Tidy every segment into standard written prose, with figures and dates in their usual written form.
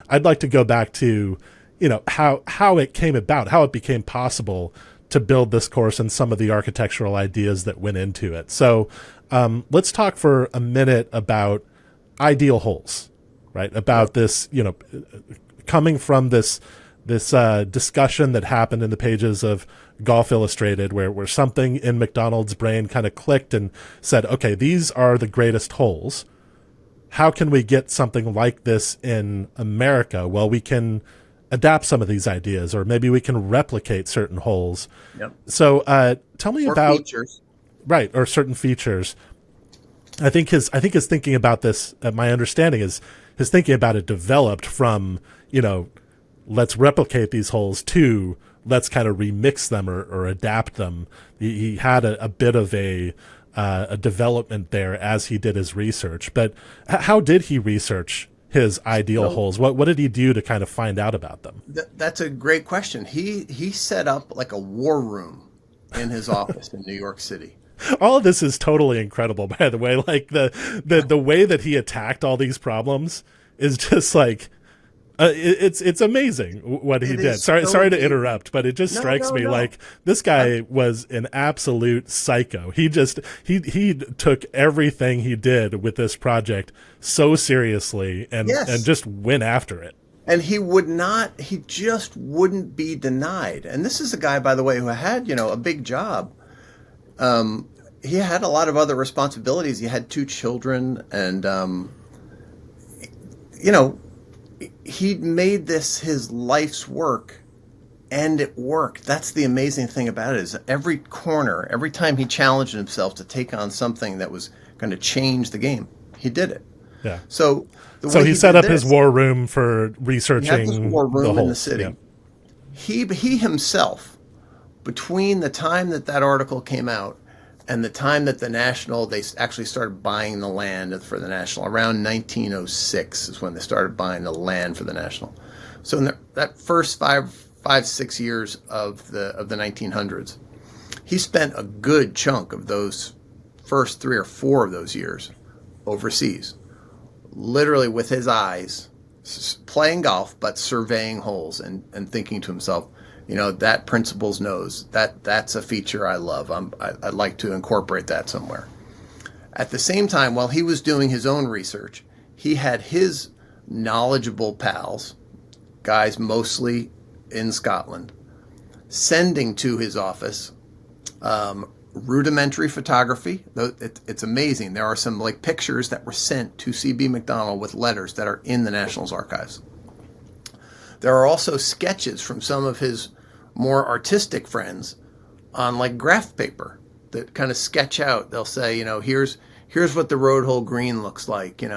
I'd like to go back to, how it came about, how it became possible to build this course and some of the architectural ideas that went into it. So let's talk for a minute about ideal holes, right? About this, coming from this discussion that happened in the pages of Golf Illustrated, where something in Macdonald's brain kind of clicked and said, okay, these are the greatest holes. How can we get something like this in America? Well, we can adapt some of these ideas, or maybe we can replicate certain holes. Yep. So tell me about features. Right, or certain features. I think his thinking about this, my understanding is his thinking about it developed from, let's replicate these holes to let's kind of remix them or adapt them. He had a bit of a development there as he did his research. But how did he research his ideal holes? What did he do to kind of find out about them? That's a great question. He set up like a war room in his office in New York City. All of this is totally incredible, by the way. Like the way that he attacked all these problems is just like, it's amazing what he did. Sorry to interrupt, but it just strikes me like this guy was an absolute psycho. He took everything he did with this project so seriously and just went after it. And he just wouldn't be denied. And this is a guy, by the way, who had, a big job. He had a lot of other responsibilities. He had 2 children and, he'd made this his life's work, and it worked. That's the amazing thing about it, is every time he challenged himself to take on something that was going to change the game, he did it. Yeah. So he set up his war room for researching. He had this war room in the city. Yeah. He himself, between the time that article came out and the time that the National, they actually started buying the land for the National, around 1906 is when they started buying the land for the National. So in that first 6 years of the 1900s, he spent a good chunk of those first 3 or 4 of those years overseas, literally with his eyes, playing golf, but surveying holes and thinking to himself, that principal's nose, that's a feature I love. I'd like to incorporate that somewhere. At the same time, while he was doing his own research, he had his knowledgeable pals, guys mostly in Scotland, sending to his office rudimentary photography. It's amazing. There are some pictures that were sent to C.B. Macdonald with letters that are in the National's archives. There are also sketches from some of his more artistic friends on graph paper that kind of sketch out. They'll say, here's what the road hole green looks like, and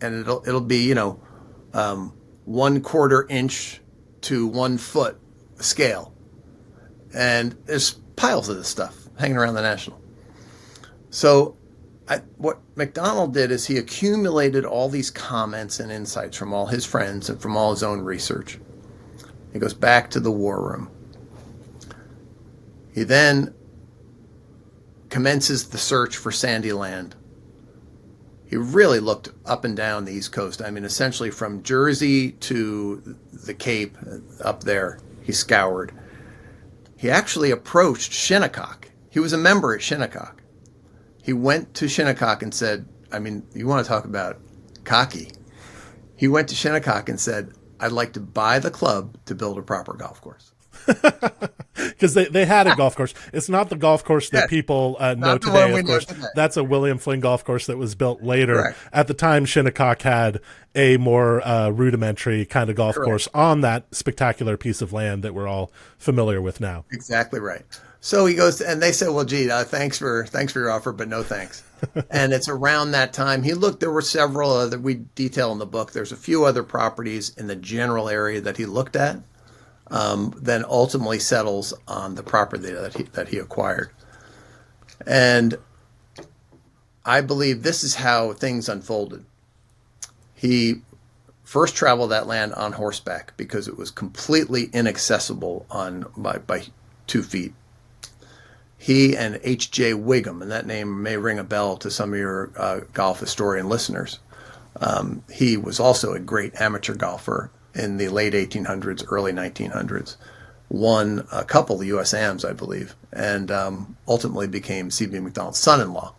it'll be 1/4 inch to 1 foot scale. And there's piles of this stuff hanging around the National. So what Macdonald did is he accumulated all these comments and insights from all his friends and from all his own research. He goes back to the war room. He then commences the search for sandy land. He really looked up and down the East Coast. I mean, essentially from Jersey to the Cape up there, he scoured. He actually approached Shinnecock. He was a member at Shinnecock. He went to Shinnecock and said, you want to talk about cocky. He went to Shinnecock and said, I'd like to buy the club to build a proper golf course. Because they had a golf course. It's not the golf course that people know today, of course. That's a William Flynn golf course that was built later. Correct. At the time, Shinnecock had a more rudimentary kind of golf course on that spectacular piece of land that we're all familiar with now. Exactly right. So he goes, and they said, well, gee, thanks for your offer, but no thanks. And it's around that time he looked. There were several other, we detail in the book. There's a few other properties in the general area that he looked at. Then ultimately settles on the property that he acquired. And I believe this is how things unfolded. He first traveled that land on horseback because it was completely inaccessible by 2 feet. He and H.J. Wigham, and that name may ring a bell to some of your golf historian listeners. He was also a great amateur golfer in the late 1800s, early 1900s. Won a couple of USAMs, I believe, and ultimately became C.B. Macdonald's son-in-law.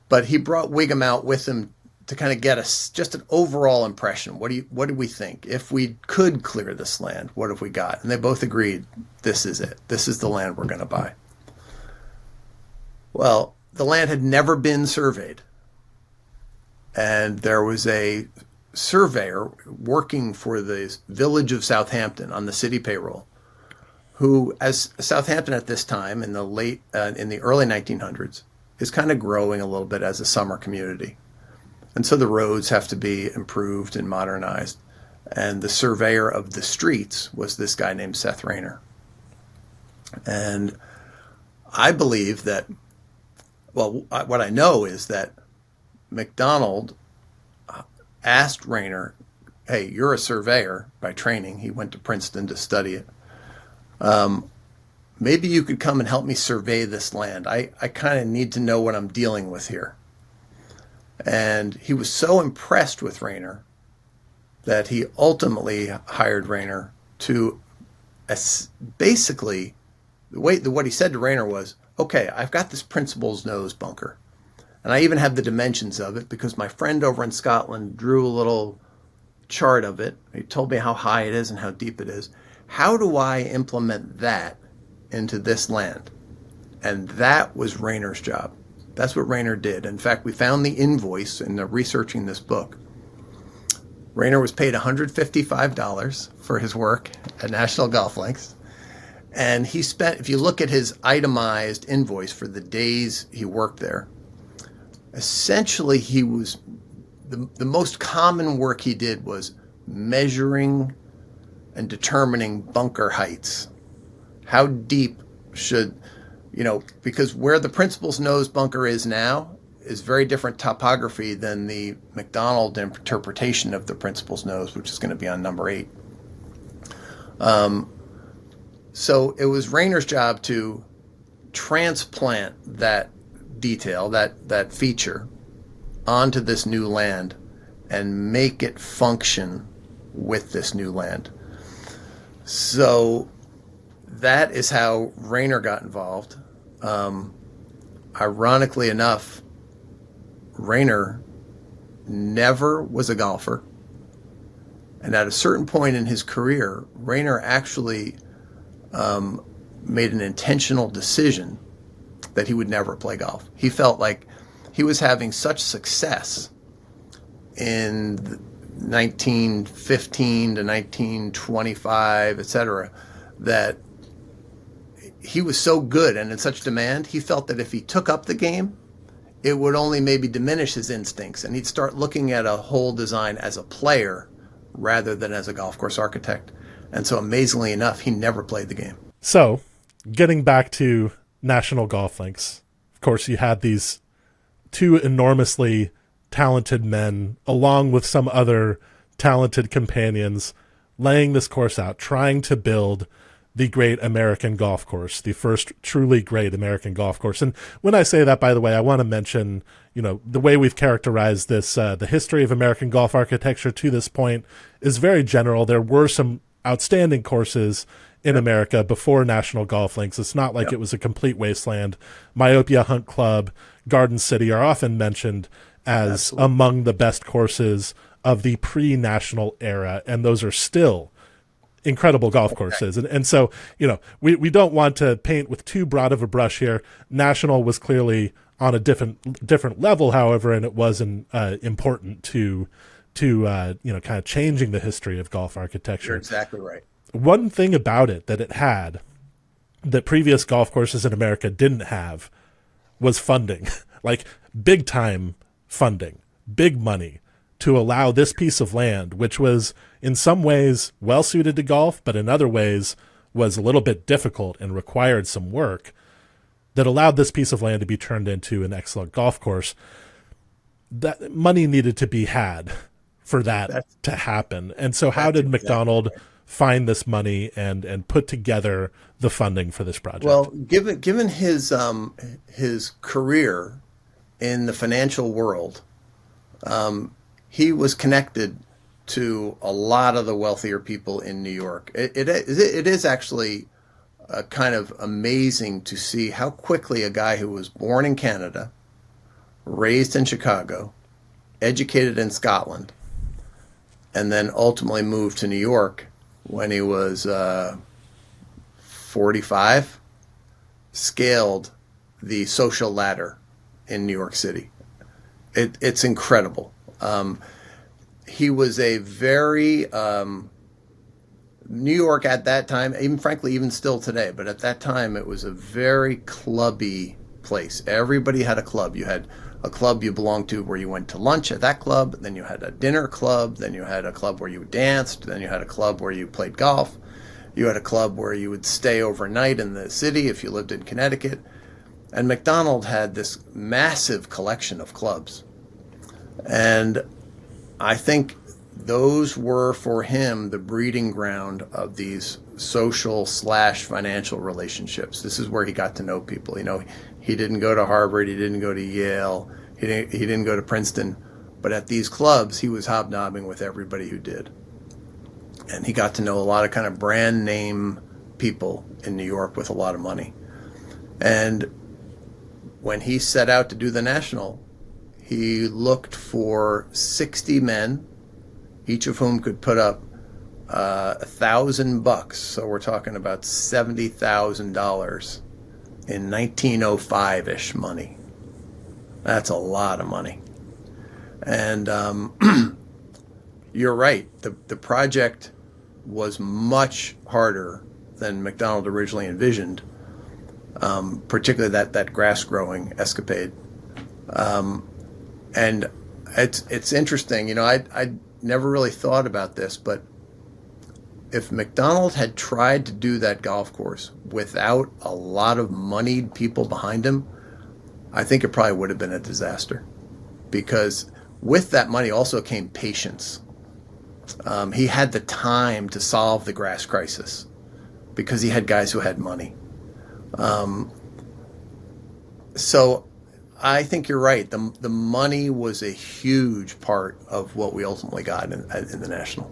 But he brought Wigham out with him to kind of get us just an overall impression. What do we think? If we could clear this land, what have we got? And they both agreed, this is it. This is the land we're going to buy. Well, the land had never been surveyed. And there was a surveyor working for the village of Southampton on the city payroll, who, as Southampton at this time in the early 1900s, is kind of growing a little bit as a summer community. And so the roads have to be improved and modernized. And the surveyor of the streets was this guy named Seth Raynor. And I believe that, what I know is that Macdonald asked Raynor, hey, you're a surveyor by training. He went to Princeton to study it. Maybe you could come and help me survey this land. I kind of need to know what I'm dealing with here. And he was so impressed with Raynor that he ultimately hired Raynor to basically, what he said to Raynor was, okay, I've got this principal's nose bunker. And I even have the dimensions of it because my friend over in Scotland drew a little chart of it. He told me how high it is and how deep it is. How do I implement that into this land? And that was Raynor's job. That's what Raynor did. In fact, we found the invoice in researching this book. Raynor was paid $155 for his work at National Golf Links. And he spent, if you look at his itemized invoice for the days he worked there, essentially he was, the most common work he did was measuring and determining bunker heights. How deep should, because where the principal's nose bunker is now is very different topography than the Macdonald interpretation of the principal's nose, which is going to be on number 8. So it was Raynor's job to transplant that detail, that feature, onto this new land and make it function with this new land. So that is how Raynor got involved. Ironically enough, Raynor never was a golfer. And at a certain point in his career, Raynor actually made an intentional decision that he would never play golf. He felt like he was having such success in 1915 to 1925, etc., that he was so good and in such demand, he felt that if he took up the game, it would only maybe diminish his instincts, and he'd start looking at a whole design as a player rather than as a golf course architect. And so amazingly enough, he never played the game. So getting back to National Golf Links, of course, you had these two enormously talented men, along with some other talented companions, laying this course out, trying to build the great American golf course, the first truly great American golf course. And when I say that, by the way, I want to mention, the way we've characterized this, the history of American golf architecture to this point is very general. There were some outstanding courses in America before National Golf Links. It's not like it was a complete wasteland. Myopia Hunt Club, Garden City are often mentioned as among the best courses of the pre-national era, and those are still incredible golf courses. And so, we don't want to paint with too broad of a brush here. National was clearly on a different level, however, and it was important to kind of changing the history of golf architecture. You're exactly right. One thing about it that it had that previous golf courses in America didn't have was funding, like big time funding, big money, to allow this piece of land, which was in some ways well suited to golf, but in other ways was a little bit difficult and required some work, that allowed this piece of land to be turned into an excellent golf course. That money needed to be had for that to happen. And so how did Macdonald find this money and put together the funding for this project? Well, given his career in the financial world, he was connected to a lot of the wealthier people in New York. It is actually kind of amazing to see how quickly a guy who was born in Canada, raised in Chicago, educated in Scotland, and then ultimately moved to New York when he was 45, scaled the social ladder in New York City. It's incredible. He was a very New York at that time, even frankly, even still today, but at that time it was a very clubby place. Everybody had a club. You had a club you belonged to where you went to lunch at that club, then you had a dinner club, then you had a club where you danced, then you had a club where you played golf, you had a club where you would stay overnight in the city if you lived in Connecticut. And Macdonald had this massive collection of clubs. And I think those were for him the breeding ground of these social / financial relationships. This is where he got to know people. He didn't go to Harvard, he didn't go to Yale, he didn't go to Princeton, but at these clubs he was hobnobbing with everybody who did. And he got to know a lot of kind of brand name people in New York with a lot of money. And when he set out to do the National, he looked for 60 men, each of whom could put up $1,000. So we're talking about $70,000 in 1905-ish money. That's a lot of money. And you're right. The project was much harder than Macdonald originally envisioned, particularly that grass growing escapade. And it's interesting. I never really thought about this, but if Macdonald had tried to do that golf course without a lot of moneyed people behind him, I think it probably would have been a disaster. Because with that money also came patience. He had the time to solve the grass crisis because he had guys who had money. So I think you're right. The money was a huge part of what we ultimately got in the National.